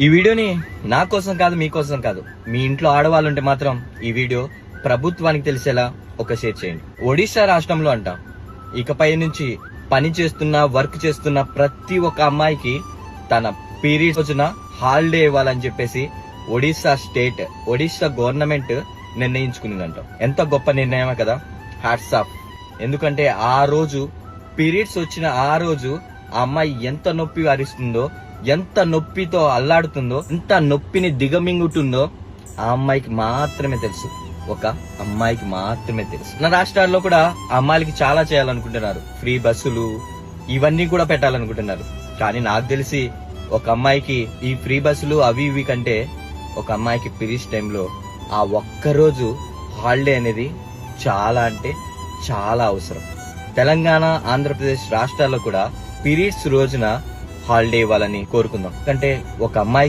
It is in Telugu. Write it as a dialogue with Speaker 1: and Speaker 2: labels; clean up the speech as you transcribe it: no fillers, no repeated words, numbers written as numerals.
Speaker 1: ఈ వీడియోని నా కోసం కాదు, మీకోసం కాదు, మీ ఇంట్లో ఆడవాళ్ళు ఉంటే మాత్రం ఈ వీడియో ప్రభుత్వానికి తెలిసేలా ఒక షేర్ చేయండి. ఒడిశా రాష్ట్రంలో అంట ఇకపై నుంచి పని చేస్తున్న, వర్క్ చేస్తున్న ప్రతి ఒక్క అమ్మాయికి తన పీరియడ్స్ రోజున హాలిడే ఇవ్వాలని చెప్పేసి ఒడిశా గవర్నమెంట్ నిర్ణయించుకుందంట. ఎంత గొప్ప నిర్ణయమే కదా, హ్యాట్స్ ఆఫ్. ఎందుకంటే ఆ రోజు పీరియడ్స్ వచ్చిన ఆ రోజు ఆ అమ్మాయి ఎంత నొప్పి వారిస్తుందో, ఎంత నొప్పితో అల్లాడుతుందో, ఎంత నొప్పిని దిగమింగుతుందో ఆ అమ్మాయికి మాత్రమే తెలుసు. ఒక అమ్మాయికి మాత్రమే తెలుసు. మన రాష్ట్రాల్లో కూడా అమ్మాయిలకి చాలా చేయాలనుకుంటున్నారు. ఫ్రీ బస్సులు ఇవన్నీ కూడా పెట్టాలనుకుంటున్నారు. కానీ నాకు తెలిసి ఒక అమ్మాయికి ఈ ఫ్రీ బస్సులు అవి ఇవి కంటే ఒక అమ్మాయికి పీరియడ్స్ టైంలో ఆ ఒక్కరోజు హాలిడే అనేది చాలా అంటే చాలా అవసరం. తెలంగాణ, ఆంధ్రప్రదేశ్ రాష్ట్రాల్లో కూడా పీరియడ్స్ రోజున హాలిడే ఇవ్వాలని కోరుకుందాం. అంటే ఒక అమ్మాయి